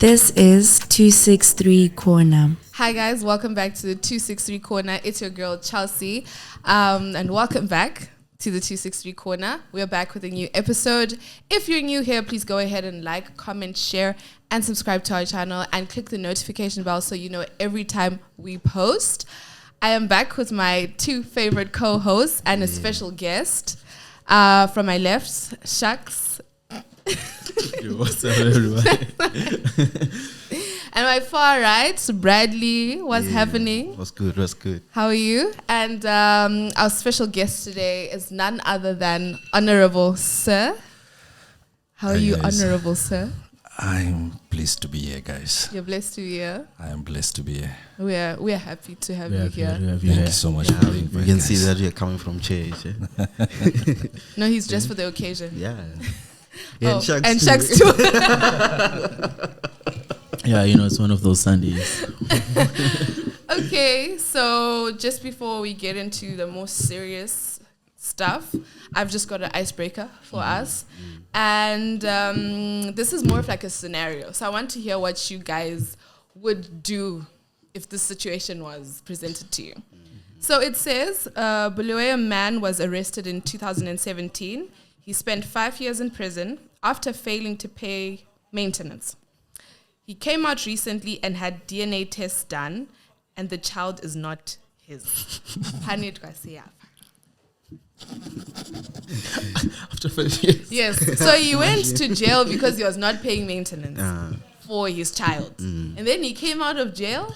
This is 263 Corner. Hi guys, welcome back to the 263 Corner. It's your girl Chelsea, and welcome back to the 263 Corner. We're back with a new episode. If you're new here, please go ahead and like, comment, share, and subscribe to our channel, and click the notification bell so you know every time we post. I am back with my two favorite co-hosts and a special guest. From my left, Shucks. Yo, what's up, everybody? And my far right, Bradley. What's happening? What's good? How are you? And our special guest today is none other than Honorable Sir. How are you, guys. Honorable Sir? I'm blessed to be here, guys. You're blessed to be here. I am blessed to be here. We're happy to have you here. Thank you so much for being You can see that you're coming from church. No, he's dressed for the occasion. Yeah. And Shucks too. Yeah, you know, it's one of those Sundays. Okay, so just before we get into the more serious stuff, I've just got an icebreaker for us. And this is more of like a scenario. So I want to hear what you guys would do if this situation was presented to you. So it says, Bulawayo man was arrested in 2017. He spent 5 years in prison after failing to pay maintenance. He came out recently and had DNA tests done, and the child is not his. After 5 years. Yes. So he went to jail because he was not paying maintenance for his child. And then he came out of jail,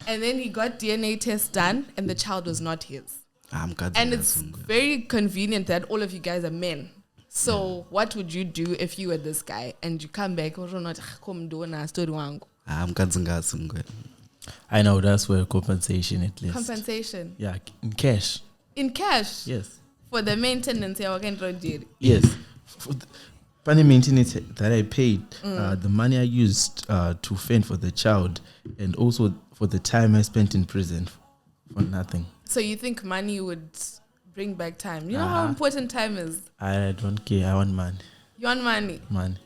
and then he got DNA tests done, and the child was not his. And it's very convenient that all of you guys are men. So what would you do if you were this guy and you come back? I know, that's where compensation at least. Compensation. Yeah, in cash. In cash? Yes. For the maintenance, Yes. For the maintenance that I paid, the money I used to fend for the child, and also for the time I spent in prison for nothing. So you think money would bring back time? You know how important time is? I don't care. I want money. You want money? Money.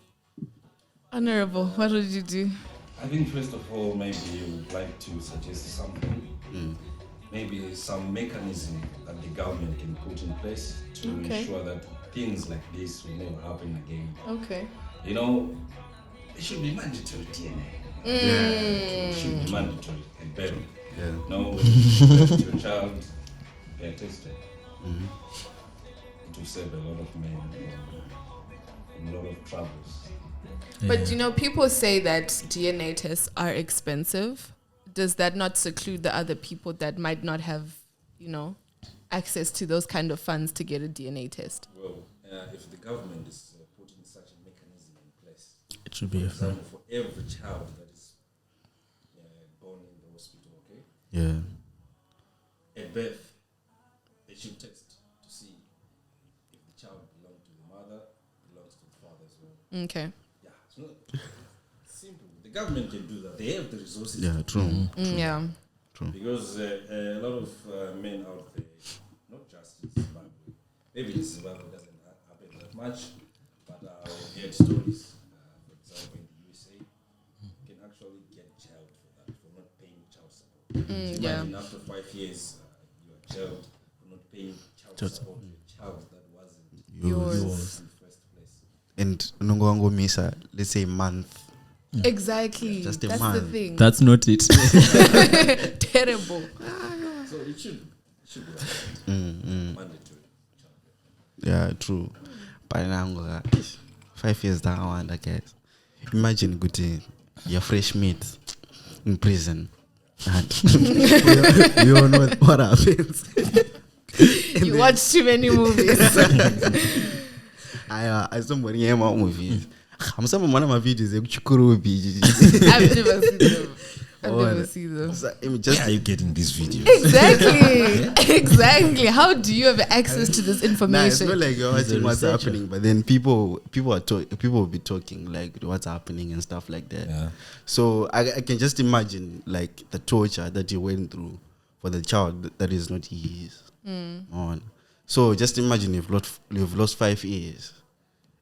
Honorable, what would you do? I think first of all, maybe you would like to suggest something. Maybe some mechanism that the government can put in place to ensure that things like this will never happen again. Okay. You know, it should be mandatory DNA. It should be mandatory and better. No, when you test your child, they're tested. It will save a lot of men a lot of troubles. But you know, people say that DNA tests are expensive. Does that not seclude the other people that might not have, you know, access to those kind of funds to get a DNA test? Well, if the government is putting such a mechanism in place, It should be a for fun. example, for every child that is born in the hospital, okay? Yeah. At birth, they should test to see if the child belongs to the mother, belongs to the father as well. Okay. Yeah, it's not simple. The government can do that. They have the resources. Yeah, true. Yeah. Because a lot of men out there, not just in Zimbabwe, maybe in Zimbabwe it doesn't happen that much, but I've heard stories, for example, in the USA, you can actually get jailed for that, for not paying child support. Imagine after 5 years, you are jailed for not paying child support to a child that wasn't Yours. in the first place. And Nongo Misa, let's say a month. Exactly. Just a That's month. the thing. That's not it. Terrible. So it should be mandatory. Yeah, true. But now, 5 years down, I wonder, guys. Imagine good your fresh meat in prison. And you all know what happens. You watch too many movies. I somebody in my movies. I'm some one of my videos. I've never seen them. I've never seen them. Where are you getting these videos? Exactly. How do you have access to this Nah, it's information? not like you're watching what's happening, but then people will be talking like what's happening and stuff like that. Yeah. So I can just imagine like the torture that he went through for the child that is not his. So just imagine you've lost 5 years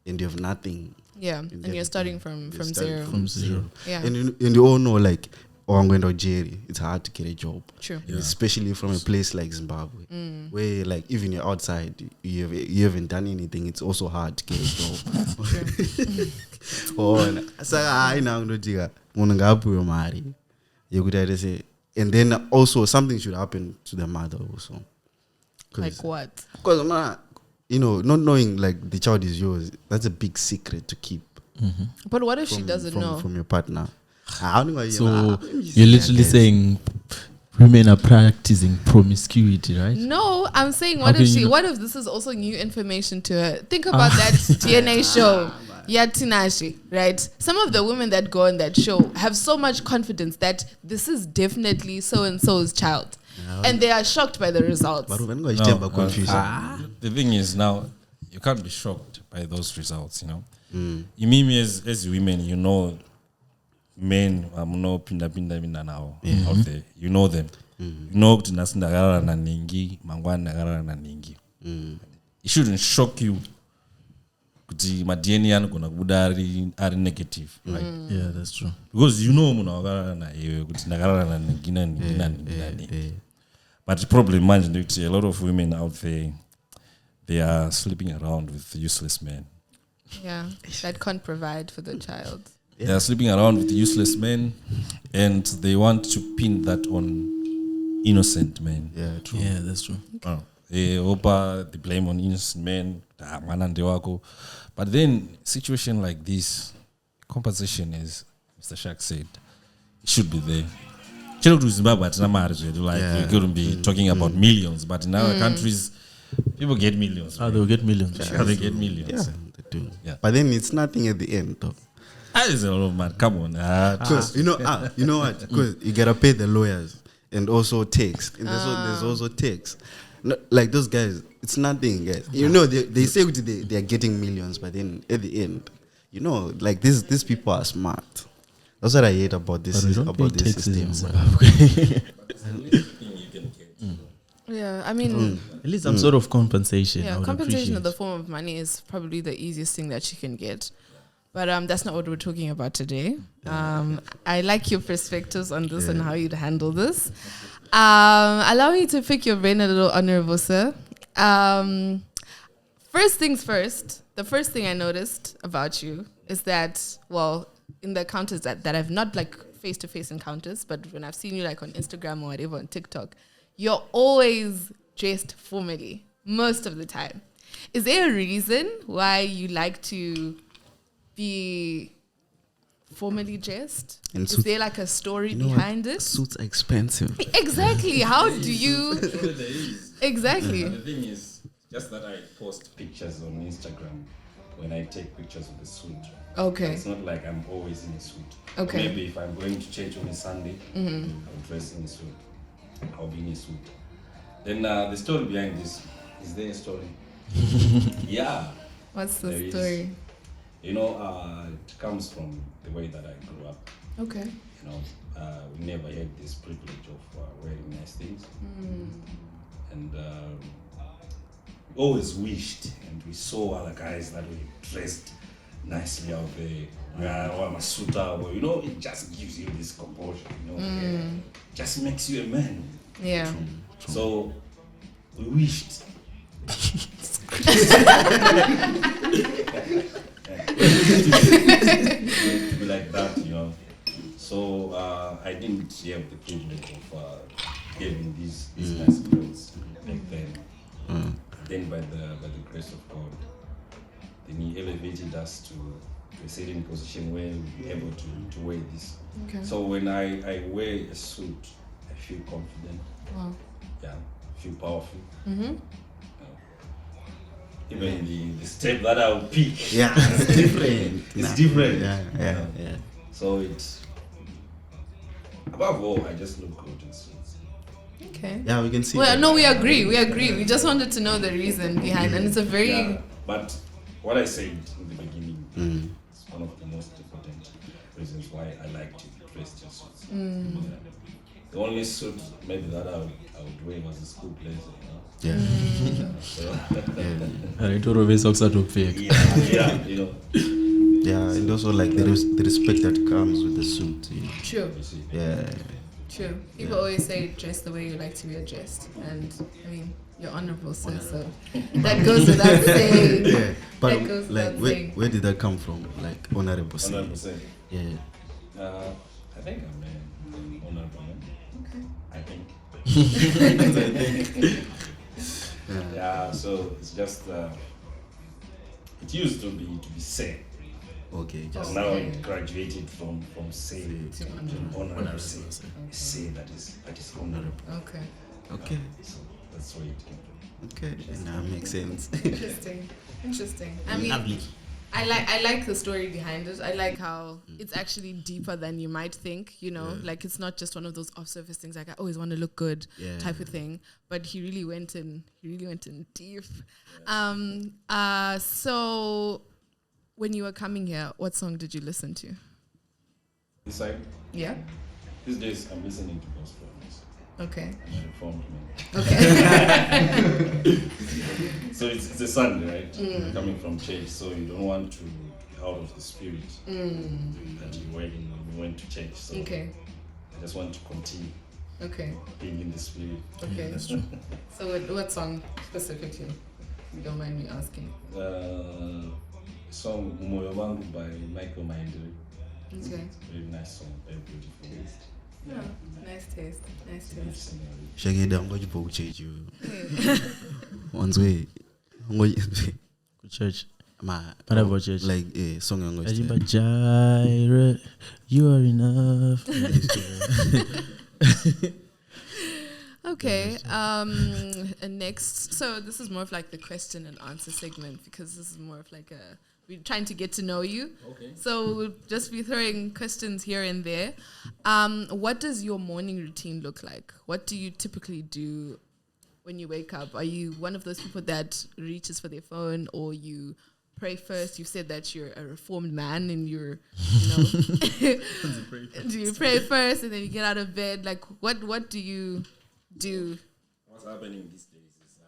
and you have nothing. Yeah, and you're starting from zero. From zero. Yeah, And you all know, like, I'm going to Jerry, it's hard to get a job. true. Especially from a place like Zimbabwe, where, like, even you're outside, you haven't done anything, it's also hard to get a job. And then also something should happen to the mother also. Like what? Because, not knowing, like, the child is yours, that's a big secret to keep. But what if she doesn't know? From your partner. So you're literally saying women are practicing promiscuity, right? No, I'm saying How what can if you she? know? What if this is also new information to her? Think about that DNA show. Yatinashi, right? Some of the women that go on that show have so much confidence that this is definitely so and so's child, and they are shocked by the results. The thing is, now you can't be shocked by those results. Imimi as women, men pinda now out there. You know them. You know kuti nasi ndakarara naningi, mangwana ndakarara naningi. It shouldn't shock you kuti ma DNA anogona kubuda ari negative, right? Yeah, that's true. Because munhu wakarara naye kuti ndakarara naningi naningi. But the problem manje ndekuti a lot of women out there, they are sleeping around with useless men. Yeah, that can't provide for the child. They are sleeping around with useless men, and they want to pin that on innocent men. Yeah, true. Yeah, that's true. They blame on innocent men. But then, situation like this, compensation, as Mr. Shaq said, it should be there. We couldn't be talking about millions, but in other countries, people get millions. Right? They'll get millions. Yeah, they get millions. Yeah, they do. Yeah. But then it's nothing at the end, though. Is a lot of man. Come on. Because you know what? Because you gotta pay the lawyers and also tax, and there's also tax. No, like those guys, it's nothing, guys. They say they are getting millions, but then at the end, like these people are smart. That's what I hate about this system. Yeah, I mean, at least some sort of compensation. yeah, compensation in the form of money is probably the easiest thing that you can get. But that's not what we're talking about today. I like your perspectives on this and how you'd handle this. Allow me to pick your brain a little, Honorable Sir. First things first, the first thing I noticed about you is that, well, in the encounters that I've not like face-to-face encounters, but when I've seen you like on Instagram or whatever, on TikTok, you're always dressed formally, most of the time. Is there a reason why you like to be formally dressed? And is there like a story behind it? Suits are expensive. Exactly. How do you... Exactly. The thing is, just that I post pictures on Instagram when I take pictures of the suit. Okay. It's not like I'm always in a suit. Okay. Maybe if I'm going to church on a Sunday, I'll dress in a suit. I'll be in a suit. Then the story behind this, is there a story? Yeah. What's the There is. story? It comes from the way that I grew up. Okay. We never had this privilege of wearing nice things. And we always wished, and we saw other guys that were dressed nicely out there. Or a suit, it just gives you this composure, just makes you a man. Yeah. So we wished. To be like that, So I didn't have the privilege of having these nice clothes back then. Then by the grace of God, then He elevated us to a certain position where we're able to wear this. Okay. So when I wear a suit, I feel confident. Wow. Yeah, I feel powerful. Even the step that I'll pick. Yeah, it's different. It's different. Yeah. So it's above all, I just look good in suits. Okay. Yeah, we can see. Well, that. no, we agree. We just wanted to know the reason behind, and it's a very... Yeah, but what I said in the beginning is one of the most important reasons why I like to dress in suits. Yeah. The only suit maybe that I would wear was a school blazer, Yeah. So, I told you socks are to fake. yeah, Yeah, and also like the respect that comes with the suit. True. Yeah. True. People always say dress the way you like to be addressed, and I mean you're honorable, sir. So that goes without saying. Yeah, but That goes like without saying. where did that come from? Like honorable. say? 100%. Yeah. I think I'm an honorable man. Okay. I think. Yeah, so it's just it used to be say. Okay. Just Just now Okay. it graduated from say to honorable say. Say that is honorable. Okay. okay. So that's where it came from. Okay. That makes sense. Interesting. Interesting. I mean, Lovely. I like the story behind it. I like how it's actually deeper than you might think, you know, like it's not just one of those off surface things like I always want to look good type of thing. But he really went in deep. So when you were coming here, what song did you listen to? This side, Yeah. these days I'm listening to gospel music. Okay. I'm a reformed man. Okay. So it's a Sunday, right? You're coming from church, so you don't want to be out of the spirit that you were in when you went to church. So Okay. I just want to continue Okay. being in the spirit. Okay. That's true. So what song specifically? If you don't mind me asking. Song Moyo Wangu by Michael Maindiri. Okay. Very nice song, very beautiful. Yeah. Nice taste. Nice taste. Shageda ngoja po kucheji. Okay. Onzwe ngoja Church. ma What about church? like song ngoja. Ajimba Jireh, you are enough. Okay. Next. So this is more of like the question and answer segment because this is more of like we're trying to get to know you. Okay. So we'll just be throwing questions here and there. What does your morning routine look like? What do you typically do when you wake up? Are you one of those people that reaches for their phone or you pray first? You've said that you're a reformed man and you're, do you pray first and then you get out of bed? Like what do you do? What's happening these days is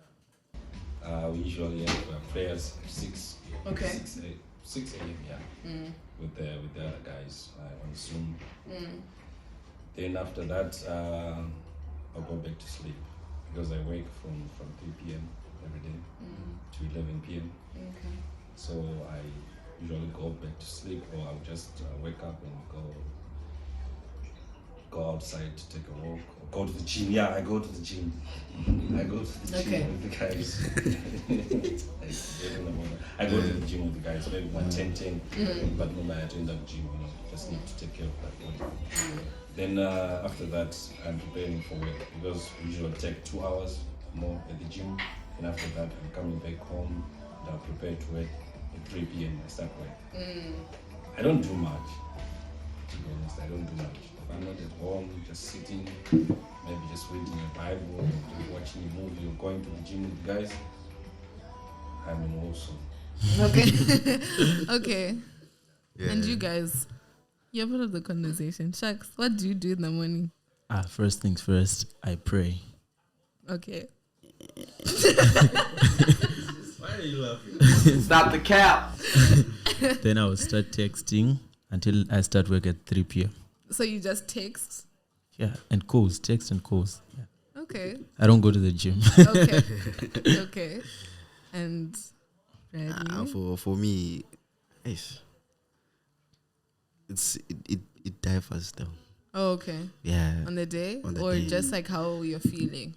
we usually have prayers at 6. Okay. 6 a.m. Yeah. With the other guys on Zoom. Then after that, I'll go back to sleep because I wake from 3 p.m. every day to 11 p.m. Okay. So I usually go back to sleep, or I'll just wake up and go outside to take a walk, or go to the gym. Yeah, I go to the gym. I go to the Okay. gym with the guys. I go to the gym with the guys, maybe 10, but no, I attend the gym. Just need to take care of that body. Then after that, I'm preparing for work because we usually take 2 hours more at the gym. And after that, I'm coming back home and I'm prepared to work at 3 p.m. I start work. I don't do much. To be honest, I don't do much. If I'm not at home, just sitting, maybe just reading a Bible, or watching a movie, or going to the gym with the guys, I'm in awesome. Okay. Okay. Yeah. And you guys, you're part of the conversation. Shucks, what do you do in the morning? First things first, I pray. Okay. Why are you laughing? Stop the cap. Then I will start texting until I start work at 3 p.m. So you just text? Yeah, and calls, text and calls. Yeah. Okay. I don't go to the gym. Okay. Okay. And Bradley? For me, it differs though. Oh, okay. Yeah. On the day? On the or day. just like how you're feeling?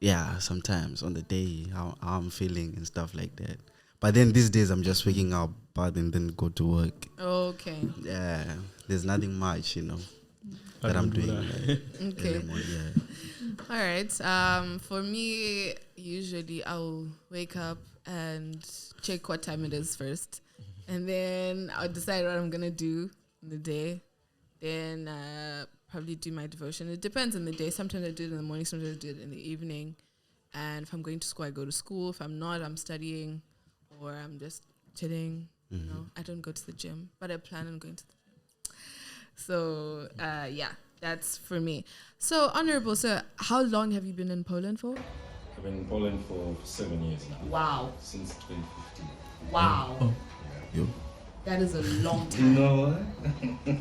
Yeah, sometimes on the day, how I'm feeling and stuff like that. But then these days, I'm just waking up, but and then go to work. Okay. Yeah, there's nothing much, that I'm doing. Okay. Early morning, yeah. All right. For me, usually I'll wake up and check what time it is first. And then I'll decide what I'm going to do in the day. Then probably do my devotion. It depends on the day. Sometimes I do it in the morning, sometimes I do it in the evening. And if I'm going to school, I go to school. If I'm not, I'm studying or I'm just chilling. I don't go to the gym, but I plan on going to the gym. So, yeah, that's for me. So, Honorable Sir, how long have you been in Poland for? I've been in Poland for 7 years now. Wow. Since 2015. Wow. Yo. That is a long You time. know?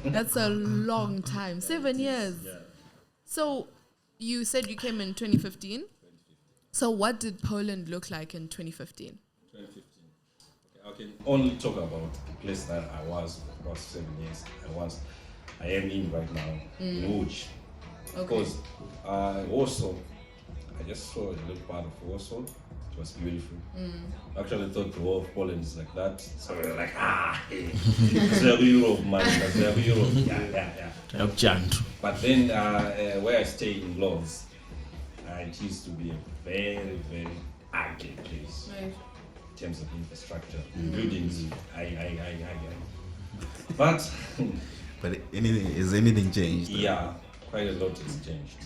That's a long time. 7 years. Yeah. So you said you came in 2015. So what did Poland look like in 2015? 2015. Okay, I can only talk about the place that I was for the past 7 years. I am in right now, in Łódź. Okay. Because Warsaw, I just saw a little part of Warsaw. It was beautiful. I actually thought the whole of Poland is like that. So we were like, it's like Europe, man. It's like Europe. Yeah. But then where I stayed in Lodz, it used to be a very, very ugly place Right. in terms of infrastructure, buildings. But But is anything changed? yeah, quite a lot has changed.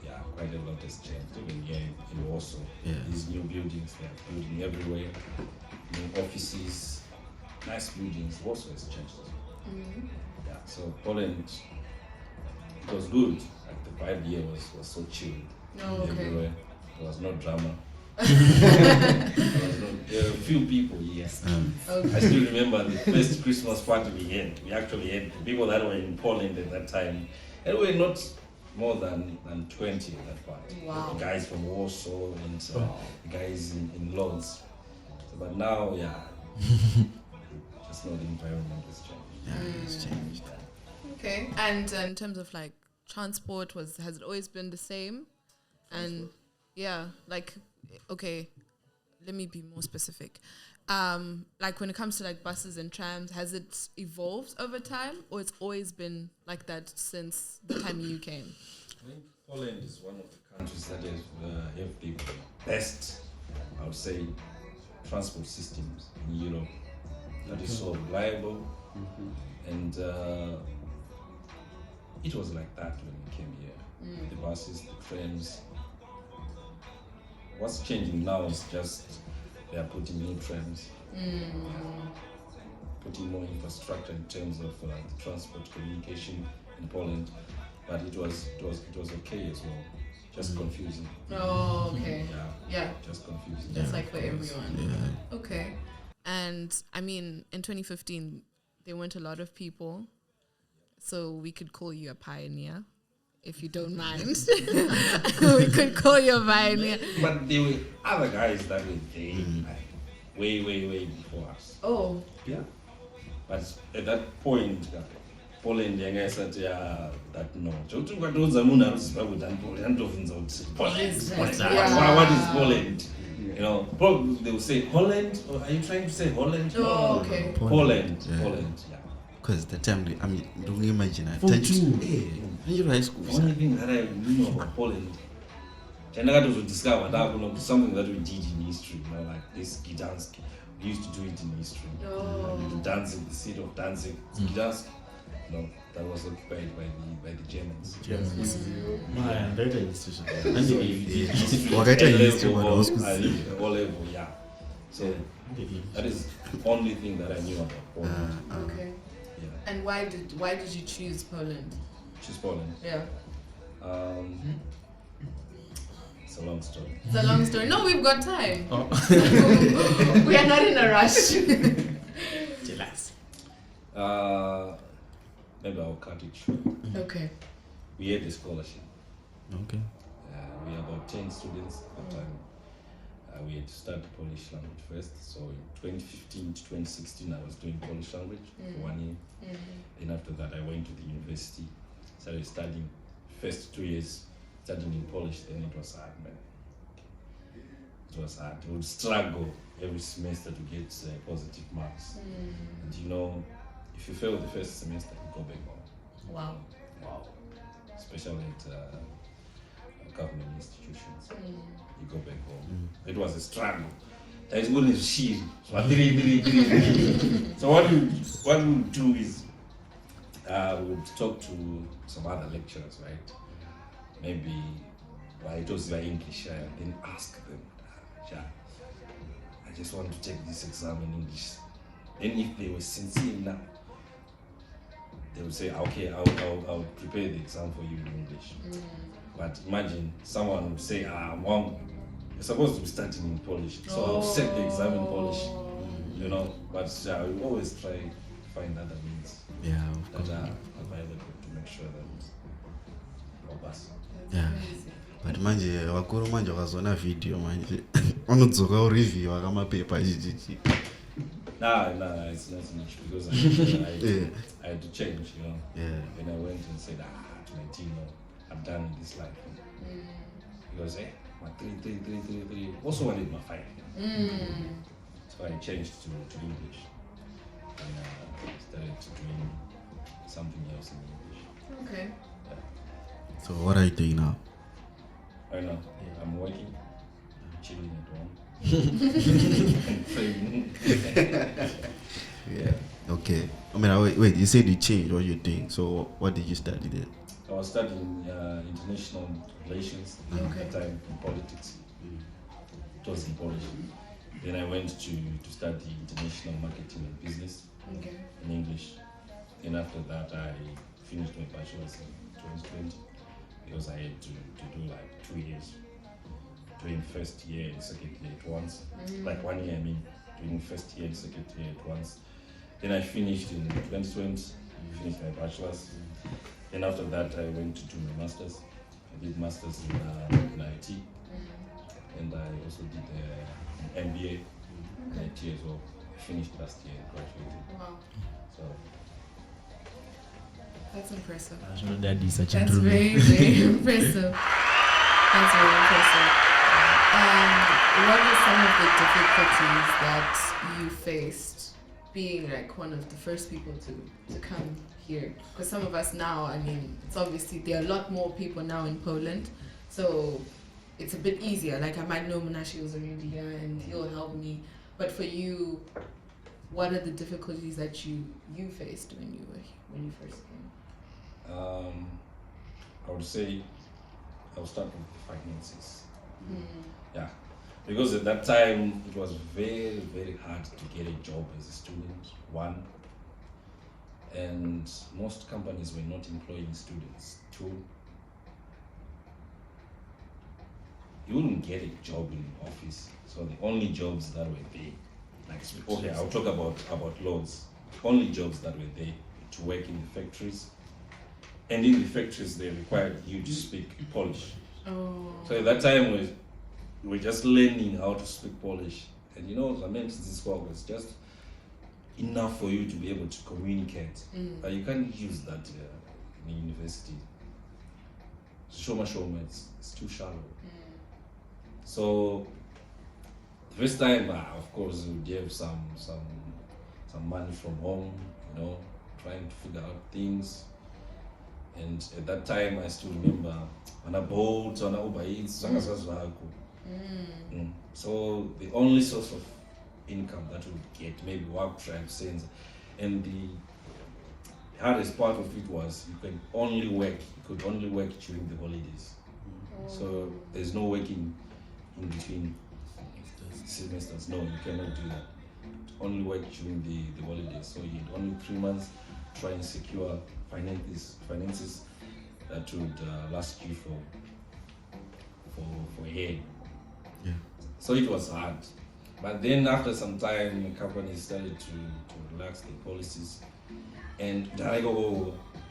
Yeah, quite a lot has changed. Even here in Warsaw, Yeah. these new buildings, they are building everywhere. New offices, nice buildings. Warsaw has changed. Yeah, so Poland, it was good. Like the vibe here was so chill. Oh, okay. Everywhere. There was no drama. There were a few people, yes. I still remember the first Christmas party we had. We actually had the people that were in Poland at that time. And we were not more than 20 at that party. Wow. The guys from Warsaw and the guys in Lodz. So, but now, yeah, just know the environment has changed. Yeah, it's changed. Okay. And in terms of like transport, has it always been the same? And yeah, like, okay, let me be more specific. Like when it comes to like buses and trams, has it evolved over time, or it's always been like that since the time you came? I think Poland is one of the countries that have the best, I would say, transport systems in Europe. That is so reliable, and it was like that when we came here. The buses, the trains. What's changing now is just they are putting new trams, putting more infrastructure in terms of the transport communication in Poland. But it was okay as well. Just confusing. Oh, okay. Yeah, Yeah, just confusing. just like for everyone. Yeah. Okay. And I mean, in 2015, there weren't a lot of people, so we could call you a pioneer, if you don't mind. We could call you a pioneer. But there were other guys that were there, like way before us. Oh, Yeah. But at that point, Poland yangaisati that no. Chokuti ukatoudza munhu aruziva kuti anotobvunza kuti Poland. Yeah. What is Poland? You know, probably they will say Holland. Or are you trying to say Holland? Oh, okay. Poland. Yeah. Poland. Yeah. Because the time, don't you imagine? Form two. You're high school. The only thing that I know about Poland, discover something that we did in history. You know, like this Gdansk. We used to do it in history. Oh. Danzig, the city of Danzig, Gdansk. No, that was occupied by the Germans. Wakaita history, but I was all level, yeah. So that is the only thing that I knew about Poland. Okay. Yeah, And why did you choose Poland? choose Poland. Yeah. It's a long story. It's a long story. No, we've got time. We are not in a rush. Maybe I'll cut it short. Okay. We had a scholarship. Okay. We had about 10 students at the time. We had to start Polish language first. So in 2015 to 2016, I was doing Polish language for 1 year. Then after that, I went to the university, started studying. First 2 years studying in Polish, then it was hard, man. It was hard. I would struggle every semester to get positive marks. And you know, if you fail the first semester, you go back home. Wow. Especially at government institutions. You go back home. It was a struggle. There is one is she. So what we would do is we would talk to some other lecturers, right? Maybe it was by English, and then ask them, I just want to take this exam in English. Then if they were sincere enough, they would say, okay, I'll prepare the exam for you in English. But imagine someone would say, Mom, you're supposed to be studying in Polish, so I'll set the exam in Polish. you know. But we always try to find other means Yeah, of that course. are available to make sure that help us. Yeah. But manje wakuru manje wakazona video manje unodzoka ureview akamapepa chichichi. Nah, it's not much because I had to change, you know. Yeah. When I went and said, to my team, I've done this life. Because, my 3. Also wanted my 5. So I changed to English. And started doing something else in English. Okay. So what are you doing now? Right now, I'm working, chilling at home. Training. Yeah. Okay. I mean, wait. You said you changed what you're doing. So what did you study then? I was studying international relations at the time, in politics. It was in Polish. Then I went to study international marketing and business in English. Then after that, I finished my bachelor's in 2020 because I had to do like 2 years. Doing first year and second year at once. Like 1 year, I mean, doing first year and second year at once. Then I finished in 2020, finished my bachelor's. Then after that, I went to do my master's. I did master's in IT. And I also did an MBA in IT as well. I finished last year and graduated. Wow. So, That's impressive. National daddy is such a That's true very, very impressive. That's very impressive. What were some of the difficulties that you faced being like one of the first people to come here? Because some of us now, I mean, it's obviously there are a lot more people now in Poland, so it's a bit easier. Like I might know Munashi was already here and he'll help me. But for you, what are the difficulties that you faced when you first came? I would say I'll start with the finances. Yeah, because at that time it was very, very hard to get a job as a student, one. And most companies were not employing students, two. You wouldn't get a job in the office. So the only jobs that were there, like, okay, I'll talk about loads. Only jobs that were there to work in the factories. And in the factories, they required you to speak Polish. Oh. So at that time, we were just learning how to speak Polish. And you know, I mean, this work was just enough for you to be able to communicate. But you can't use that in university. Shoma, it's too shallow. So the first time, of course, we gave some money from home, you know, trying to figure out things. And at that time, I still remember on a boat, on a Uber Eats, So the only source of income that we would get, maybe work tribe cents, and the hardest part of it was you could only work during the holidays. So there's no working in between semesters. No, you cannot do that. Only work during the holidays. So you had only 3 months try and secure finances that would last you for a year. Yeah. So it was hard. But then after some time, the companies started to relax their policies. And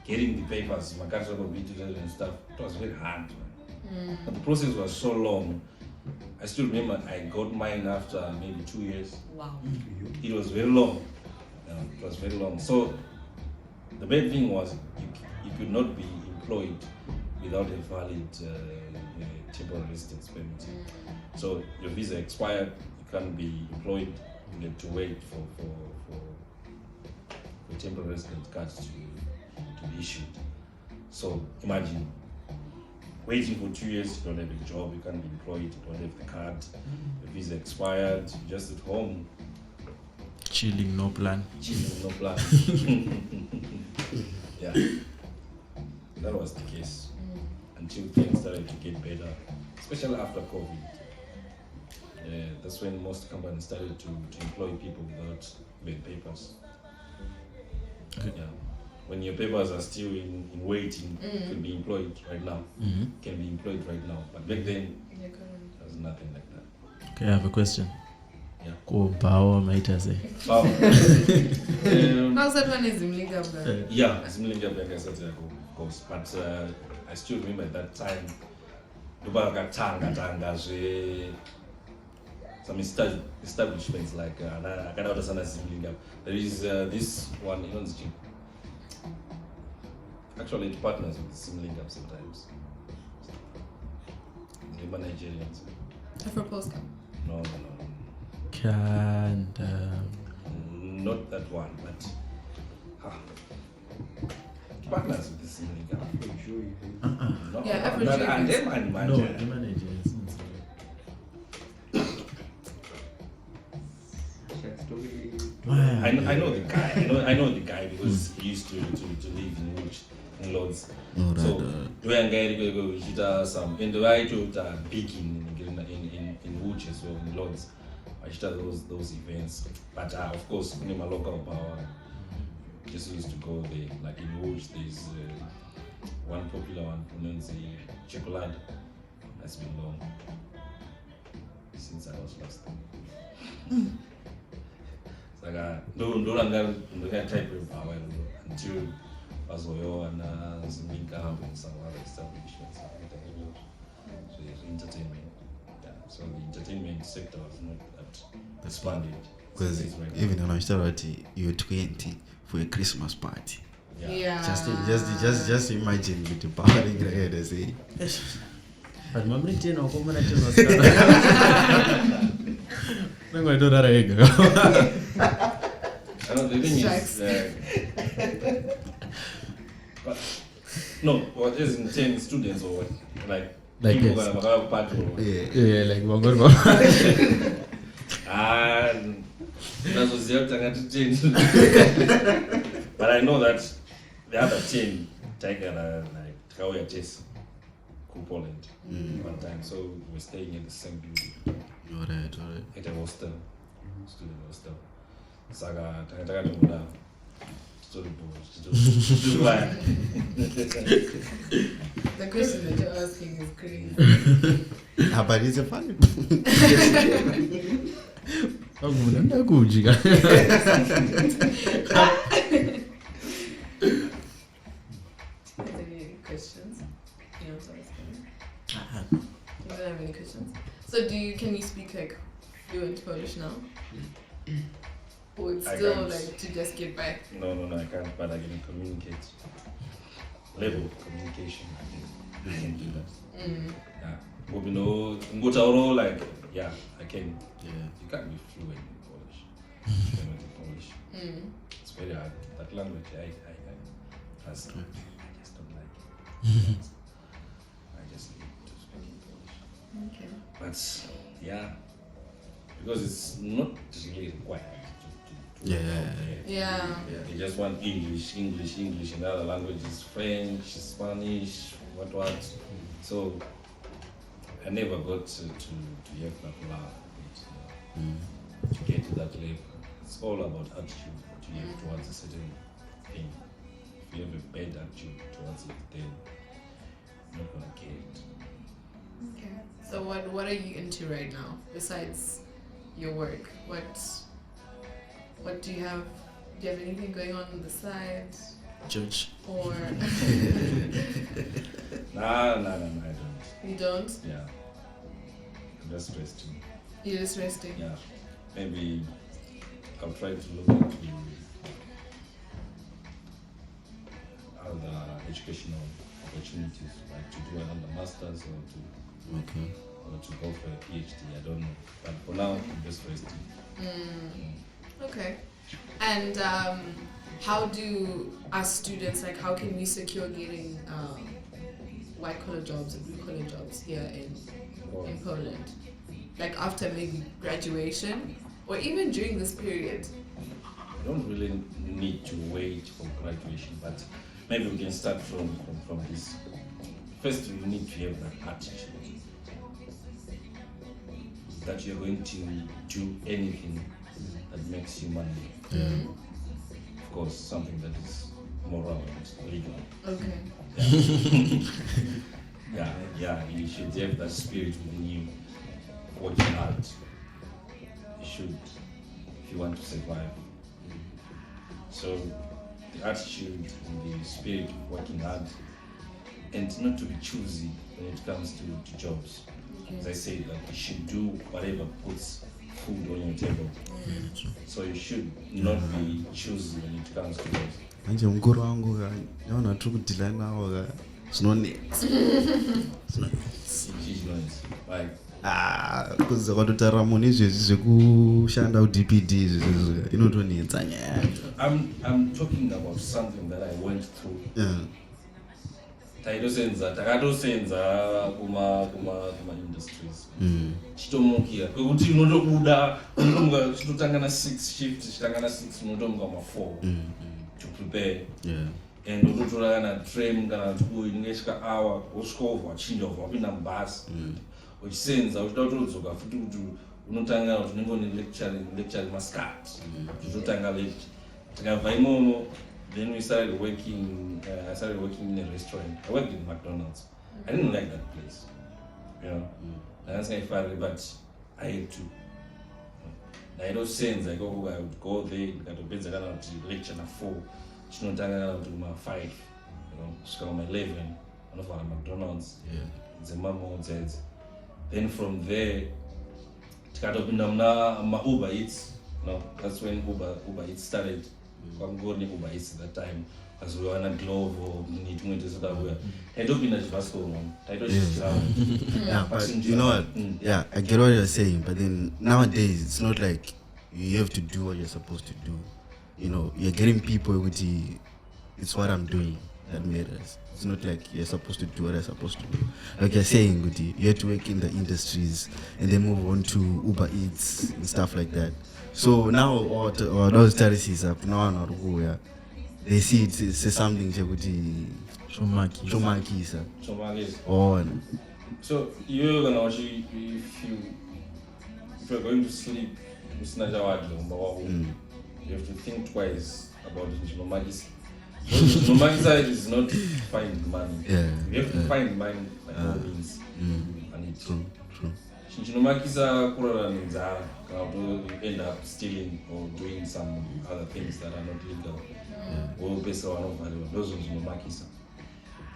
getting the papers, and stuff, it was very hard. But the process was so long. I still remember I got mine after maybe 2 years. Wow. It was very long. It was very long. So the bad thing was you could not be employed without a valid temporary residence permit. So your visa expired, you can't be employed. You have to wait for temporary residence cards to be issued. So imagine waiting for 2 years, you don't have a job, you can't be employed, you don't have the card, the visa expired, you're just at home. Chilling, no plan. No plan. Yeah, that was the case until things started to get better, especially after COVID. That's when most companies started to employ people without papers. Okay. Yeah. When your papers are still in waiting, you can be employed right now. Can be employed right now. But back then, there's nothing like that. Okay, I have a question. Yeah. Kobawa might I say. Wow. How's that one is Mlinga? Yeah, it's Mlinga Bank, I said, of course. But I still remember at that time, some establishments like there is this one, actually it partners with Simlingam sometimes. The Nigerians. For Polska. No. And Not that one, but partners with the Simlingam. No, Yeah, not Advertise. them and no, Nigeria. the manager is I know the guy. I know the guy because he used to live in Lords. So we are going to go some in the right to big in Wuch as well in Lords. I started those events, but of course in my local power just used to go there. Like in Wuch, there's one popular one pronounced chocolate. That's been long since I was last there. Saka ndo type of power until bazoyo and Zimbinga and some other establishments. So it's entertainment. Yeah. So the entertainment sector was not that expanded. Because even when I started, you were 20 for a Christmas party. Yeah. Just imagine with the power in your head, I say. but mamri tena uko mwana tena sana. Nango ndo dara yega. I know the thing Strikes. is, but no, what is in 10 students or what? Like people yes. gonna have a party or what? Yeah, like bongo. And that's what the change. But I know that the other 10 Tiger like Kawaya Chase, Poland one time. So we're staying in the same building Alright. at a hostel, student hostel. Saga Taka Muda storyboard. The question that you're asking is crazy. But it's a funny. Nda kujika. Any questions? You know what I'm asking? You don't have any questions? So can you speak like fluent Polish now? Or it's I still can't. like to just get by? No, I can't, but I can communicate. Level communication. You can do that. Yeah. But you know, like, yeah, I can. Yeah. You can't be fluent in Polish. Fluent in Polish. It's very hard. That language, I just don't like it. I just need to speak in Polish. Okay. But, yeah, because it's not really required to Yeah. They just want English, and other languages, French, Spanish, what. So I never got to have that love to get to that level. It's all about attitude to have towards a certain thing. If you have a bad attitude towards it, then you're not gonna get it. Okay. So what are you into right now besides your work? What do you have? Do you have anything going on the side? Church. Or Nah, I don't. you don't? Yeah. I'm just resting. You're just resting? Yeah. Maybe I'll try to look into other educational opportunities, like to do another master's or to go for a PhD. I don't know. But for now, I'm just resting. Okay. And how do us students, like, how can we secure getting white collar jobs and blue collar jobs here in Poland? Like after maybe graduation or even during this period? I don't really need to wait for graduation, but maybe we can start from this. First, you need to have that attitude that you're going to do anything that makes you money. Of course, something that is moral and legal. Okay. Yeah, you should have that spirit within you. Working hard. You should if you want to survive. So the attitude and the spirit of working hard and not to be choosy when it comes to jobs. As I say, that you should do whatever puts food on your table. So you should not be choosy when it comes to jobs. Manje mkuru wangu ka naona tu kudila nawo ka sinonetsi Like kuza kwatotara muni izvezvi zvekushanda ku-DPD inotonetsa nyaya. I'm talking about something that I went through. Yeah. takatosenza kuma industries chitomukira kwekuti unotobuda unotomuka chitotanga na 6 shift chitanga na 6 unotomuka ma4 to prepare. Yeah. And unotora kana tram kana tuku inenge svika hour wosvika over wachinja over wapinda mubhasi uchisenza uchida kutodzoka futi kuti unotanga kuti unenge une lecture maskati uchitotanga lecture. Tikabva imomo, then we started working. I started working in a restaurant. I worked in McDonald's. I didn't like that place, you know. That's my father, but I had to. I had no sense. I would go there. I would be lecture at 4. She not to my 5. You know, she got my 11. One of our McDonald's. Yeah. The mama said. Then from there, I got up in my Uber Eats. No, that's when Uber Eats started. I'm going to Uber Eats at that time. As we were on a glove or need to do that. I don't mean that's one. I don't Yeah, but you know what? Yeah, I get what you're saying, but then nowadays it's not like you have to do what you're supposed to do. You know, you're getting people with it's what I'm doing that matters. It's not like you're supposed to do what I'm supposed to do. Like you're saying, Guti, you have to work in the industries and then move on to Uber Eats and stuff like that. So now, or those terraces up now, yeah, they see it's something Guti. Chomaki, sir. Oh. So you're gonna actually, if you're going to sleep, you have to think twice about it. Chomaki side is not to find money. Yeah. You have to find money by all means. And it's True. chinomakisa kurara nenzara kana kuti end up stealing or doing some other things that are not legal. Wopesa vanovhariwa ndozvo zvinomakisa.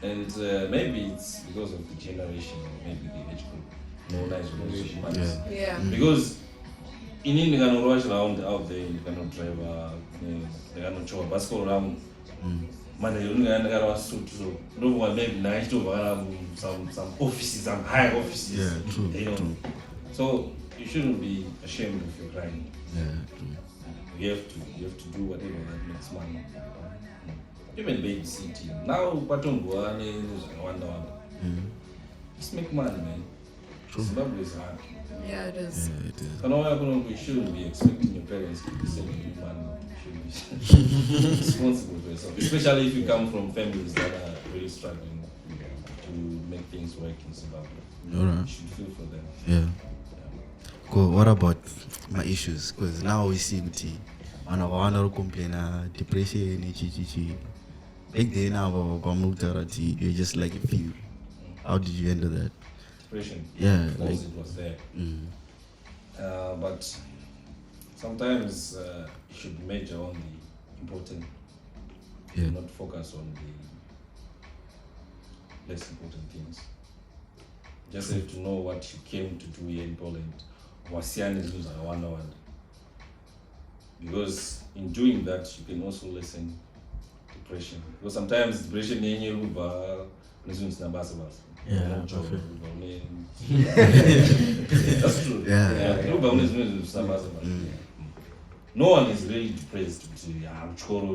And maybe it's because of the generation or maybe the age group. No nice. Yeah. Because inini ndikanorova chiround out there ndikanodraiva ndikanochowa bhasikoro ramu manheru ndingarava suit so ndobva maybe ndakachitobva some offices, some high offices. Yeah, true. You know. True. So you shouldn't be ashamed of your crime. Yeah, true. You have to do whatever that makes money. Even babysitting. Now patongwa nezvakawanda. Just make money, man. Zimbabwe is hard. Yeah, it is. Yeah, it is. And you shouldn't be expecting your parents to send you money. You should be responsible for yourself. Especially if you come from families that are really struggling to make things work in Zimbabwe. Alright. You should feel for them. Yeah. Cool. What about my issues? Because now we see Guti, wanna complain depression, chichi. Back then, you're just like a few. How did you handle that? Depression. Yeah, Of course like- it was there. But sometimes you should major on the important, Yeah. not focus on the less important things. Just have to know what you came to do here in Poland. Wasiani is wonder. Because in doing that, you can also lessen depression. Because sometimes depression yenye ruba nizunzi na basa. Yeah, That's true. Yeah. Ruba nizunzi na basa. No one is really depressed. I'm choro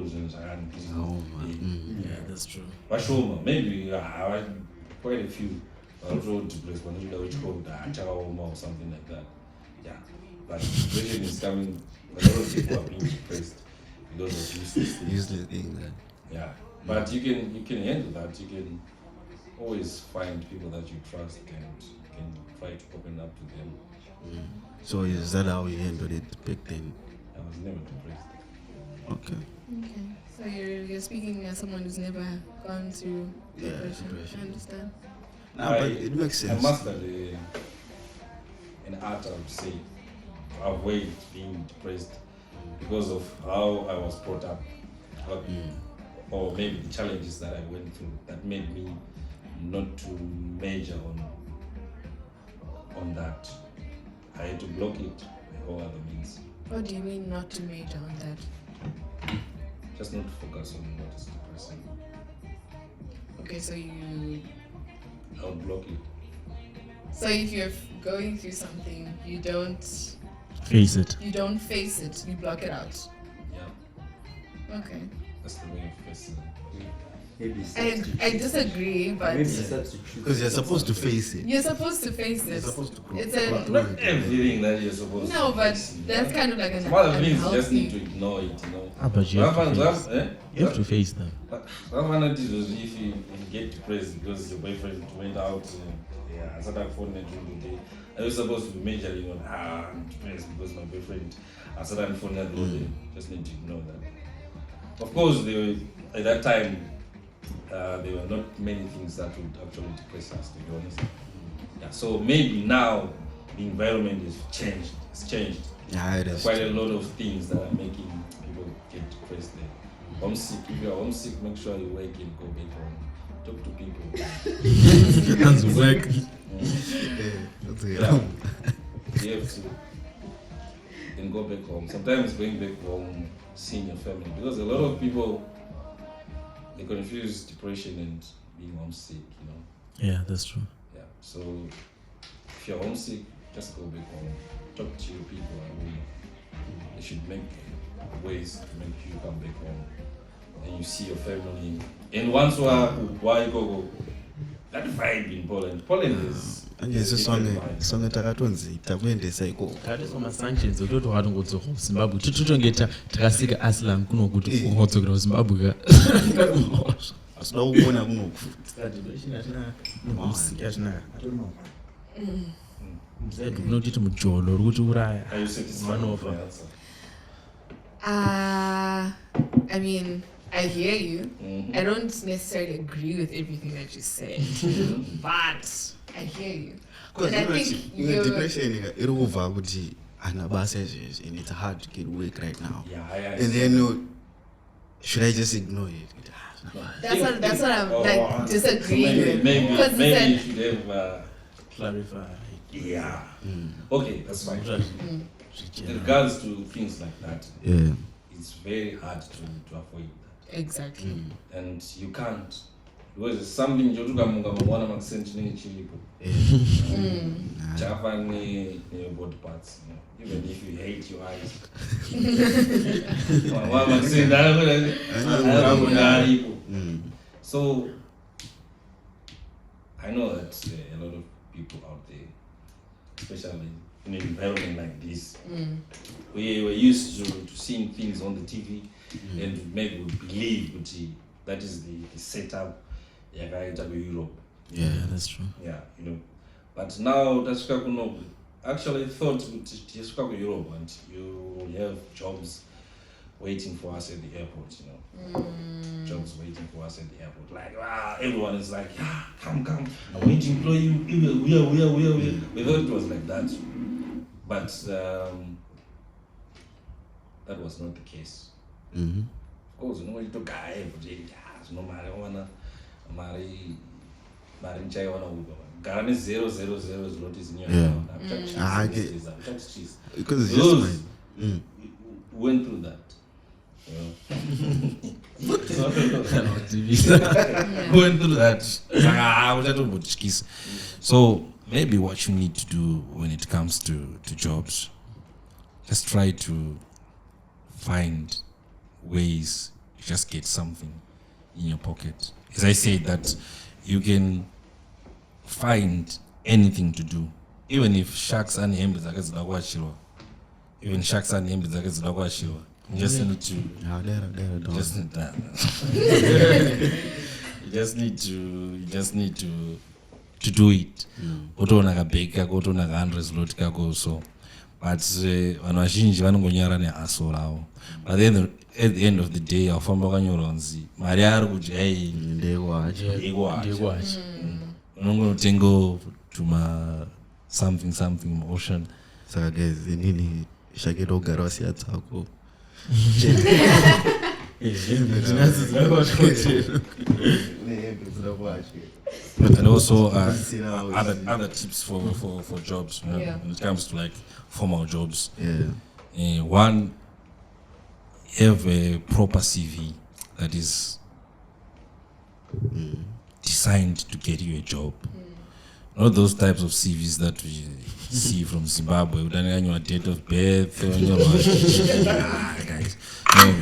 Oh, man. Yeah, that's true. Bashoma, maybe quite a few are depressed, but or something like that. Yeah, but depression is coming. A lot of people are being depressed because of useless things. Useless thing that. Yeah, but you can handle that. You can always find people that you trust and you can try to open up to them. So is that how you handled it back then? I was never depressed. Okay. Okay. So you're speaking as someone who's never gone through Yeah, depression. depression. I understand. Nah, but it makes sense. I mastered an art, I would say, avoid being depressed because of how I was brought up, or maybe the challenges that I went through that made me not to major on that. I had to block it by all other means. What do you mean not to major on that? Just not to focus on what is depressing. Okay, so I'll block it. so if you're going through something, you don't Face it. face it, you block it out. Yeah, Okay. that's the way of facing it. Maybe I disagree, but Because you're supposed to face it. you're supposed to face You're it. supposed to grow. It's a Not everything that you're supposed to. no, but face, you that's know? kind of like an Some other things you just need to unhealthy. ignore it, you know. But you have to face. You have to face them. That one it is if you get depressed because your boyfriend went out, I started phoning during the day. I was supposed to be majoring on I'm depressed because my boyfriend. I started phoning the whole day. Just need to ignore that. Of course, at that time, there were not many things that would actually depress us, to be honest. Yeah, so maybe now the environment is changed. It's changed. Yeah, it is. Quite a lot of things that are making people get depressed there. Homesick, if you're homesick, make sure you wake and go back home. Talk to people. That's work. That's Yeah. You have to then go back home. Sometimes going back home, seeing your family, because a lot of people they confuse depression and being homesick. You know. Yeah, that's true. Yeah. So if you're homesick, just go back home. Talk to your people. I mean, they should make ways to make you come back home, and you see your family. And once why go that vibe in Poland. Poland is. Anje songe takatonzi takuendesa iko. Kati soma-sanctions kuti wakatongotsoka kuzimbabwe titotongeta takasika aslam kunokuti ukotsokera kuzimbabwe Asida kuona mzedu kunotiti mujolo uri kuti uraya Are you satisfied with Manova. my answer? I mean, I hear you. Mhm. I don't necessarily agree with everything that you said, but I hear you. And I think you're depression iri kubva kuti ana basa izvezvi and it's hard to get work right now. Yeah, And then should I just ignore it? that's what I'm like disagreeing with. Maybe Because you should have. clarify. Yeah. Okay, that's fine. In Yeah. regards to things like that, Yeah. it's very hard to avoid that, exactly. and you can't because it's something chotukamunga mangwana makuseni chinenge chilipo chakafa body parts, you know, even if you hate your eyes. Mangwana makuseni aripo. So I know that a lot of people out there, especially in an environment like this, we were used to seeing things on the TV, and maybe we believe that is the setup yakaita Europe. Yeah, that's true. Yeah, you know. But now tasvika kuno, actually thought tasvika ku Europe and you have jobs waiting for us at the airport, you know. Jobs waiting for us at the airport. Like, everyone is like, come, I want to employ you. We thought it was like that. But that was not the case. Of course, you know, you took guy, but no matter Marin Chai wana uba. Garani 000 is not in your account. I'm cheese. Because it's just Those, we went through that. Going through that. So maybe what you need to do when it comes to jobs, just try to find ways to just get something in your pocket. As I said, that you can find anything to do, even if sharks and hembe zakazilawashirwa, even sharks and hembe zakazilawashirwa. You just need to. Just need that. You just need to do it. Utaona kabheki kako, utaona ka100 lot kako, so. But vanhu vazhinji vanongonyara nehasol avo. But then at the end of the day, aufamba wakanyora nzi mari ari kuti hai ndekwacho. Unongonotenga tuma something ocean saka guys inini shaketa kugara wasiya dzako And also other tips for jobs, you know, Yeah. when it comes to like formal jobs. yeah One, have a proper CV that is designed to get you a job. Not those types of CVs that we see from Zimbabwe. With your date of birth, on your guys. No,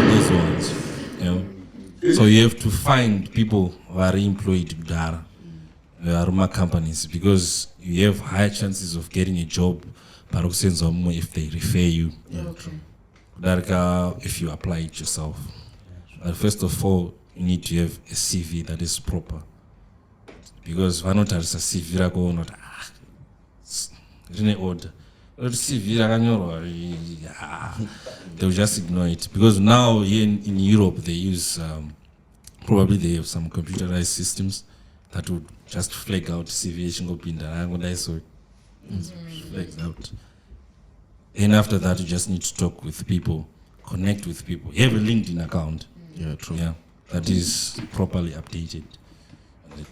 those ones. You know. So you have to find people who are employed with Aruma companies because you have higher chances of getting a job if they refer you. Okay. If you apply it yourself. But first of all, you need to have a CV that is proper. Because why not as a CV rako not order. CV they'll just ignore it. Because now here in Europe they use probably they have some computerized systems that would just flag out CV so it flags out. And after that you just need to talk with people, connect with people. You have a LinkedIn account. yeah true Yeah, that is properly updated,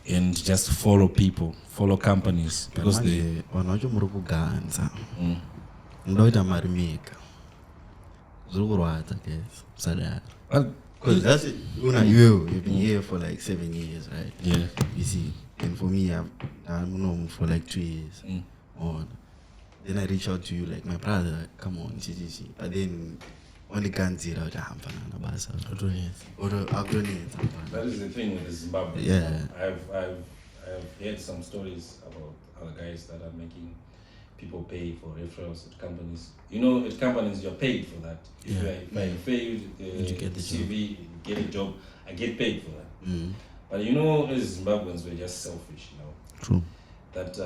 and just follow people, follow companies because they. manje vanhu vacho muri kuganza muda kuita mari mega zviri kurwadza guys musadaro Well, because that's it. You've been here for like 7 years, right? yeah, You see, and for me, I'm known for like 2 years. On. Then I reach out to you like, my brother, come on, see. But then only can't see out I'm basa. Or That is the thing with Zimbabwe. Yeah. I've heard some stories about other guys that are making people pay for referrals at companies. You know, at companies you're paid for that. If I refer you You get the CV, you get a job, I get paid for that. Mm. But you know, as Zimbabweans, we're just selfish, you know. True. That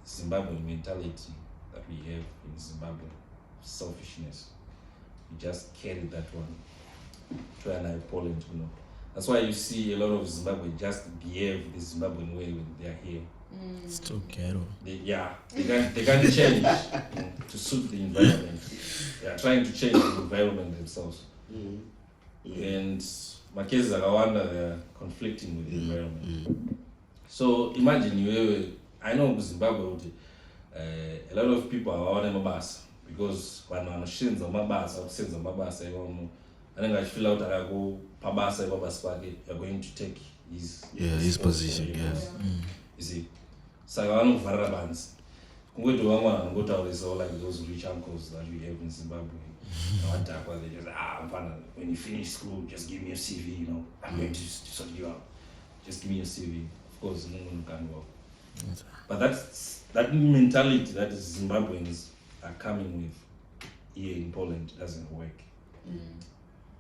Zimbabwean mentality that we have in Zimbabwe, selfishness. We just carry that one. Try and I Poland, you know. That's why you see a lot of Zimbabwe just behave the Zimbabwean way when they're here. It's too ghetto. They can't change to suit the environment. They are trying to change the environment themselves. And my cases are wonder they are conflicting with the environment. So imagine I know Zimbabwe, a lot of people are on bus because when I'm shins on my bus, I'm sins on my bus, I think I feel out I go pabasa you're going to take his position, yeah. You see. So I don't know bands. Go to one and go to all like those rich uncles that we have in Zimbabwe. They just when you finish school, just give me a CV, you know. I'm going to sort you out. Just give me a CV. Of course, no one can work. But that mentality that Zimbabweans are coming with here in Poland doesn't work.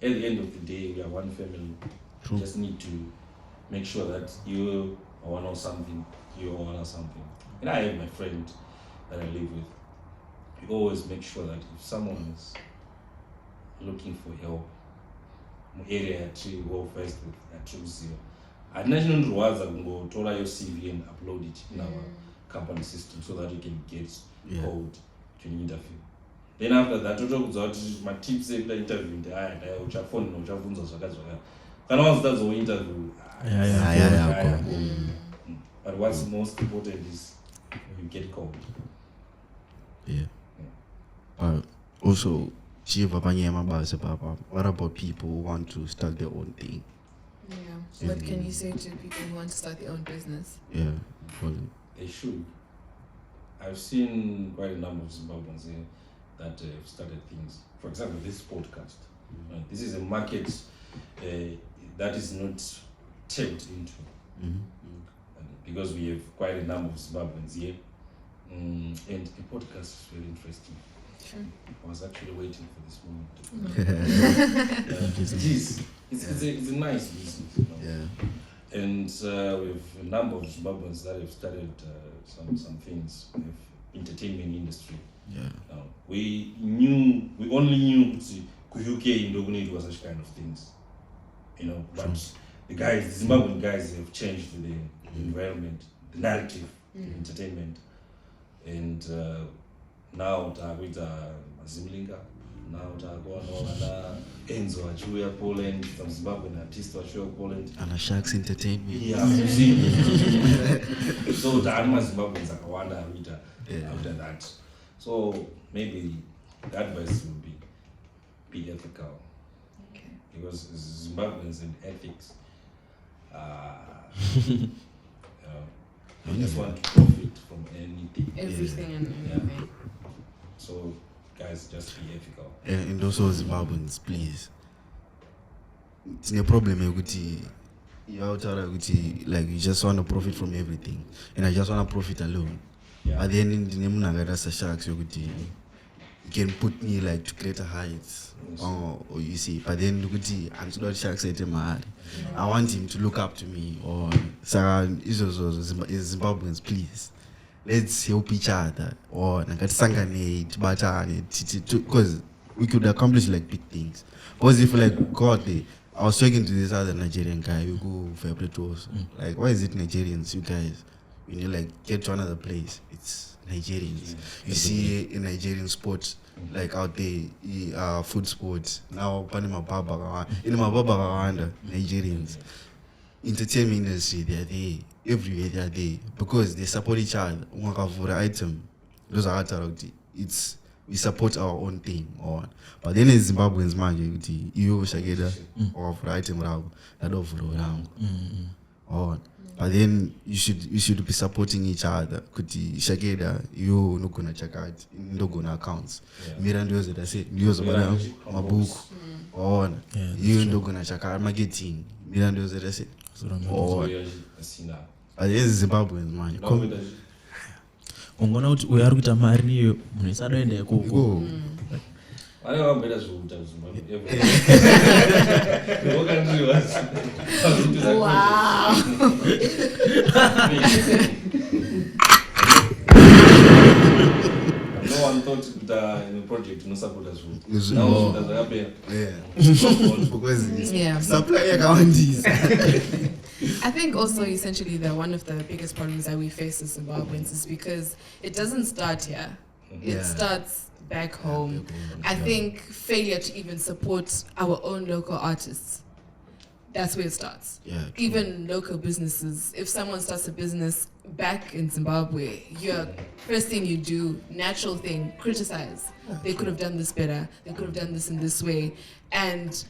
At the end of the day, we are one family. True. We just need to make sure that you want to know something, you want to know something. And I have my friend that I live with. We always make sure that if someone is looking for help, area to go first with a true zero. I'd mentioned Rwaza will tola your CV and upload it in our company system so that you can get called to an interview. Then after that, you talk about my tips in the interview. I will have phone, no have Can I that's the interview? But what's most important is you get called. Yeah. Also, what about people who want to start their own thing? Yeah. What can you say to people who want to start their own business? Yeah. They should. I've seen quite a number of Zimbabweans here that have started things. For example, this podcast. This is a market that is not tapped into. Because we have quite a number of Zimbabweans here. And the podcast is very interesting. Sure. I was actually waiting for this moment. It is. It's a nice business. You know? Yeah. And we have a number of Zimbabweans that have started some things with entertainment industry. Yeah. We only knew UK in was such kind of things. You know, but the Zimbabwean guys have changed the environment, the narrative, entertainment. And now takuita mazimlinga, now takuona Enzo achiuya Poland, some Zimbabwean artist achiuya Poland. And Sharks Entertainment. Yeah, you see. So taani Zimbabweans akawanda arikuita after that. So maybe the advice would be ethical. Okay. Because Zimbabweans in ethics, we just want to profit from anything. Everything and everything. So, guys, just be ethical. And also Zimbabweans, please. It's a problem you like you just want to profit from everything, and I just want to profit alone. Yeah. At the end in the name of Sharks, you can put me like to greater heights. Yes. Or you see, but then I'm not Sharks at I want him to look up to me. Or Zimbabweans, please. Let's help each other. Or because we could accomplish like big things. Because if like God, I was talking to this other Nigerian guy, we go vibrate also. Like, why is it Nigerians, you guys, when you like get to another place, it's Nigerians. You see in Nigerian sports, like out there, food sports, now Panama Baba, in my Baba, Nigerians. Entertainment industry, they are there, everywhere they are there, because they support each other. Item, those are it's we support our own thing. But then in Zimbabweans, man, you shageda or for item that over. But then you should be supporting each other. Kuti shageda you no gonna check out, no gonna accounts. Mirando that I say news about my book. You no gonna check out marketing. Mirando that I say. But then Zimbabweans, man. Ungona kuti uyo ari kuita mari niyo munhu isanoenda ikoko. I don't know zvokuita Zimbabwe. Wow. No one thought that in the project no support as well. No. Now that's happening. Because Yeah. supply account is. I think also essentially that one of the biggest problems that we face as Zimbabweans is because it doesn't start here. Yeah. It starts back home. I think failure to even support our own local artists. That's where it starts. Yeah, true. Even local businesses. If someone starts a business back in Zimbabwe, your first thing you do, natural thing, criticize. They could have done this better. They could have done this in this way. And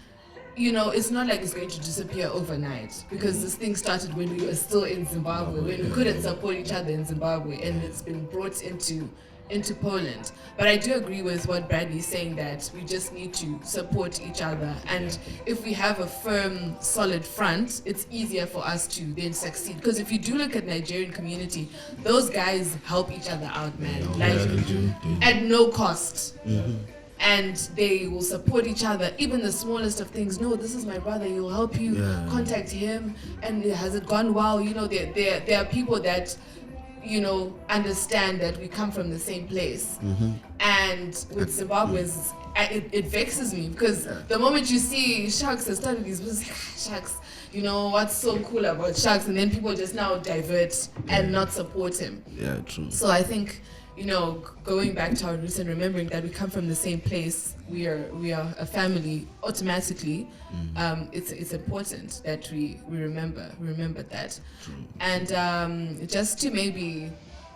you know, it's not like it's going to disappear overnight because this thing started when we were still in Zimbabwe, when we couldn't support each other in Zimbabwe, and it's been brought into Poland. But I do agree with what Bradley's saying, that we just need to support each other. And if we have a firm, solid front, it's easier for us to then succeed. Because if you do look at Nigerian community, those guys help each other out, man. Like, at no cost. And they will support each other, even the smallest of things. No, this is my brother, he'll help you. Contact him. And has it gone well? You know, there are people that, you know, understand that we come from the same place. And with Zimbabweans, it vexes me because the moment you see Sharks has started these businesses, Sharks, you know, what's so cool about Sharks? And then people just now divert and not support him. Yeah, true. So I think, you know, going back to our roots and remembering that we come from the same place, we are a family automatically. It's important that we remember that. True. And just to maybe,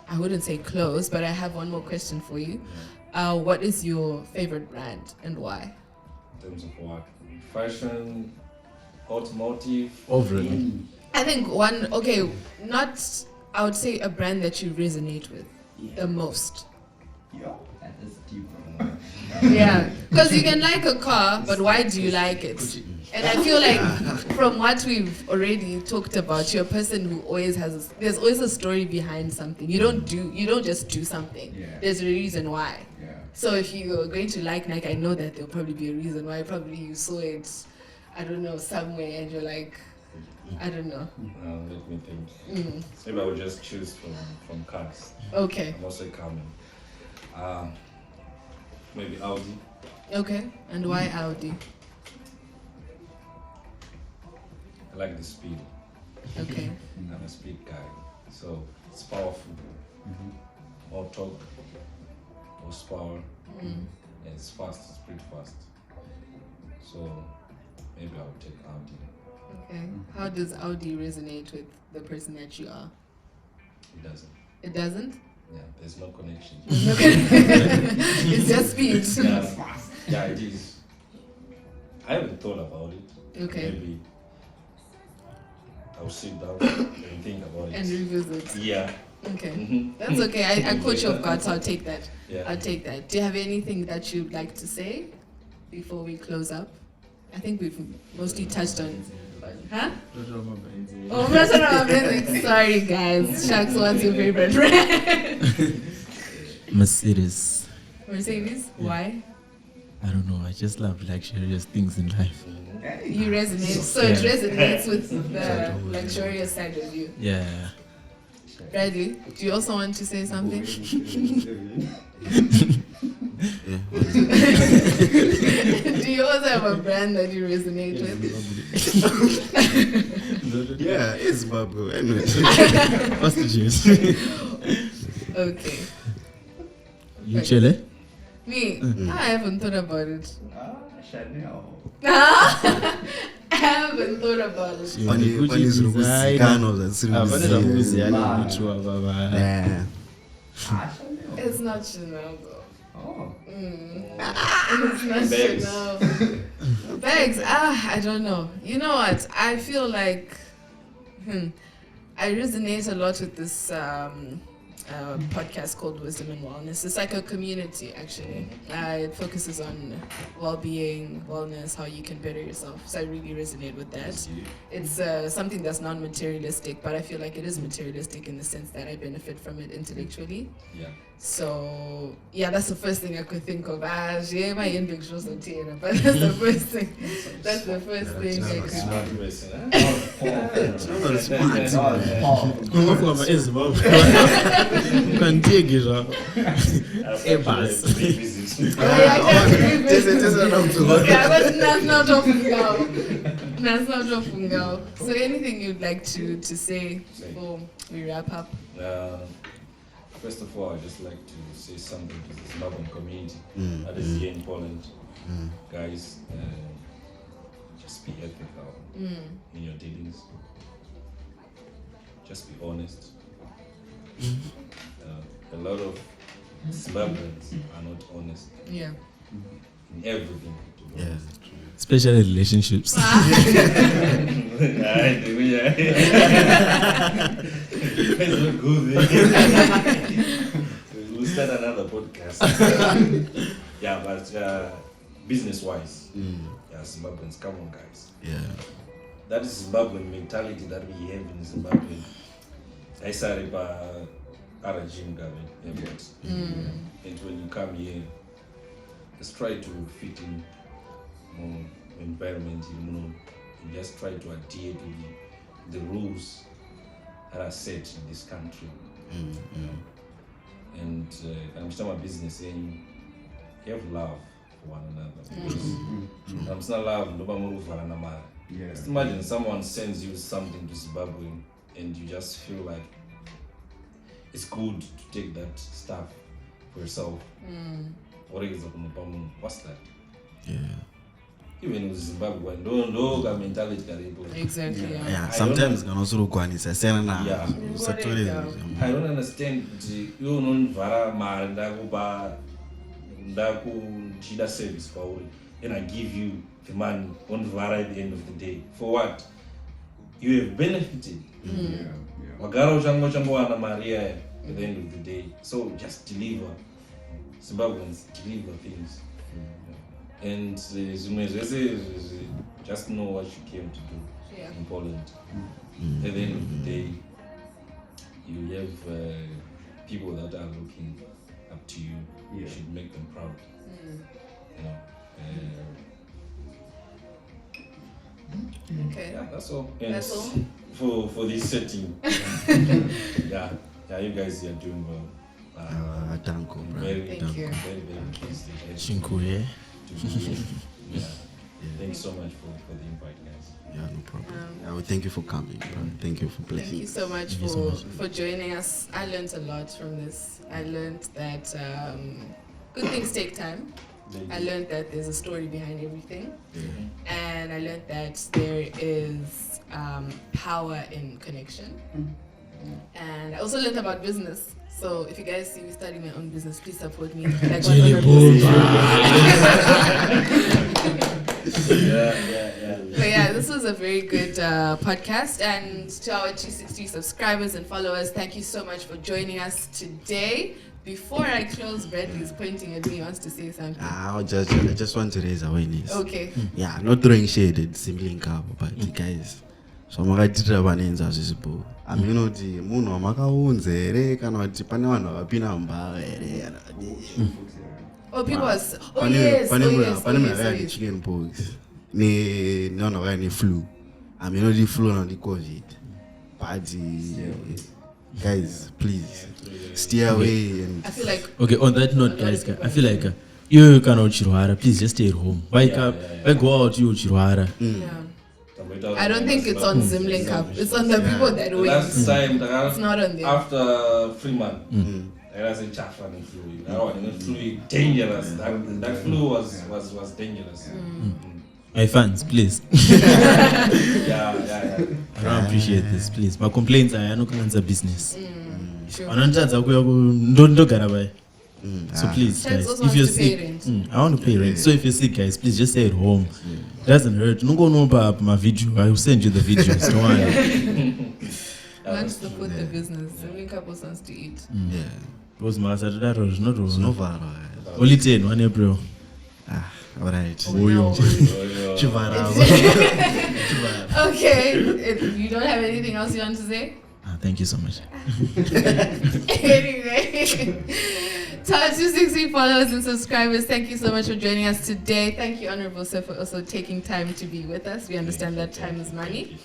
I wouldn't say close, but I have one more question for you. What is your favorite brand and why? In terms of what? Fashion, automotive, Overall. I think I would say a brand that you resonate with the most. That is deep. Yeah, because you can like a car, but why do you like it? And I feel like from what we've already talked about, you're a person who always there's always a story behind something. You don't just do something. There's a reason why. So if you're going to like Nike, I know that there'll probably be a reason why. Probably you saw it, I don't know, somewhere, and you're like, I don't know. Let me think. Maybe I would just choose from cars. Okay. I'm also coming. Maybe Audi. Okay. And why Audi? I like the speed. Okay. I'm a speed guy, so it's powerful. more talk, horsepower, and it's fast, it's pretty fast. So maybe I'll take Audi. Okay. How does Audi resonate with the person that you are? It doesn't. It doesn't? Yeah, there's no connection. It's just speed. Yeah, it is. I haven't thought about it. Okay. Maybe I'll sit down and think about it. And revisit. Yeah. Okay. Mhm. That's okay. I caught you off guard, so I'll take that. Yeah. I'll take that. Do you have anything that you'd like to say before we close up? I think we've mostly touched on. Huh? Oh, that's what I'm amazing. Sorry, guys. Sharks, what's your favorite brand? Mercedes. Mercedes? Why? I don't know. I just love luxurious things in life. You resonate. So it resonates with the luxurious side of you. Yeah. Ready? Do you also want to say something? Yeah. Do you also have a brand that you resonate with? Yeah, it's Babu. Anyway. What's the juice? Okay. You chilling? Me? I haven't thought about it. Chanel. I haven't thought about it. Pani zuri kusikana zasiri Yeah. Chanel. It's not Chanel though. Oh. It's not Bags. Chanel. Bags. I don't know. You know what? I feel like I resonate a lot with this podcast called Wisdom and Wellness. It's like a community, actually. It focuses on well-being, wellness, how you can better yourself. So I really resonate with that. It's something that's non-materialistic, but I feel like it is materialistic in the sense that I benefit from it intellectually. Yeah. So yeah, that's the first thing I could think of. Yeah, my index was on Tiana, but that's the first thing. That's the first thing I could. Smart person, That's not off. So anything you'd like to say before we wrap up? First of all, I'd just like to say something to the Zimbabwean community that is here in Poland. Guys, just be ethical in your dealings. Just be honest. A lot of Zimbabweans are not honest Yeah. in everything. To be honest. Especially relationships. It's not good. We'll start another podcast. Yeah, but business-wise, yeah, Zimbabweans, come on, guys. Yeah. That is Zimbabwean mentality that we have in Zimbabwe. I started by Arajim Gavin airport. And when you come here, just try to fit in more environment, and just try to adhere to the rules that are set in this country. And I'm still my business saying you have love for one another. I'm still love, Yeah. just imagine someone sends you something to Zimbabwe and you just feel like it's good to take that stuff for yourself. What's that? Yeah. Even with Zimbabwe, don't mentality. Exactly. Yeah. Yeah. Sometimes can also kwanisa sena na. Yeah. I don't understand you don't vara ndakupa ndakuchida service pauri and I give you the money on vara at the end of the day. For what? You have benefited. Wagara uchangowana Maria at the end of the day. So just deliver. Zimbabweans deliver things. And just know what you came to do in Poland. At the end of the day, you have people that are looking up to you. You should make them proud. You know. Okay. Yeah, that's all. That's all. For this setting. Yeah, you guys are doing well. Thank you, bro. Very, Thank you. very, very pleased to Chinkuye. be here. Yeah. Thanks so much for the invite, guys. Yeah, no problem. Well, thank you for coming, bro. Thank you for Thank blessing. you so much for joining us. I learned a lot from this. I learned that good things take time. I learned that there's a story behind everything. And I learned that there is power in connection. And I also learned about business. So if you guys see me starting my own business, please support me. Like But yeah, this was a very good podcast. And to our 260 subscribers and followers, thank you so much for joining us today. Before I close, Bradley's pointing at me, he wants to say something. I just want to raise awareness. Okay. Yeah, not throwing shade at simply but guys. So I'm going to tell you about this. I mean, the moon or Macaunze, cannot depend on a pinamba. Oh, people was. Oh, yes. Chicken pox. None of any flu. I mean, the flu and the COVID. But guys, please stay away. And I feel like. Okay, on that note, guys, I feel like you cannot chiruara. Please just stay at home. Why go out, you chiruara. Yeah. I don't think it's on Zimlink Cup. It's on the people that wait. Last time, it's not on there. After Freeman, there was a Chafran flu. The flu dangerous. That flu was dangerous. My fans, please. Yeah. I don't appreciate this, please. My complaints are not going to business. Sure. So please, Chance guys, also if you're wants to pay sick, rent. I want to pay rent. So if you're sick, guys, please just stay at home. Doesn't hurt. Don't go no about my video. I will send you the videos. Don't worry. Wants to support the business. Zimlink Cup also wants to eat. yeah, Because my Saturday was not it's no far. only 10, 1 April. All right. No. Chivara. Okay. You don't have anything else you want to say? Thank you so much. Anyway, to our 260 followers and subscribers, thank you so much for joining us today. Thank you, Honorable Sir, for also taking time to be with us. We understand that time is money.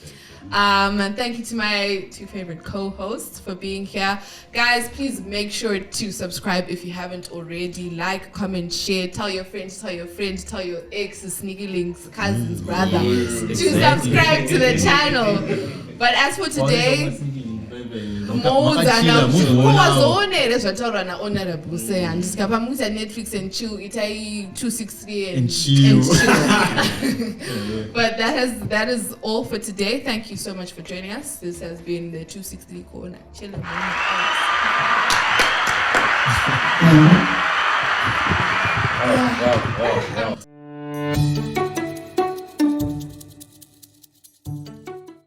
And thank you to my two favorite co-hosts for being here. Guys, please make sure to subscribe if you haven't already. Like, comment, share, tell your friends, tell your exes, sneaky links, cousins, brother, to subscribe to the channel. But as for today, kuwazonere zvataurwa nahonorable sehandisika pamuita Netflix and chill itai 263 and chill. But that is all for today. Thank you so much for joining us. This has been the 263 corner. Chill. Wow.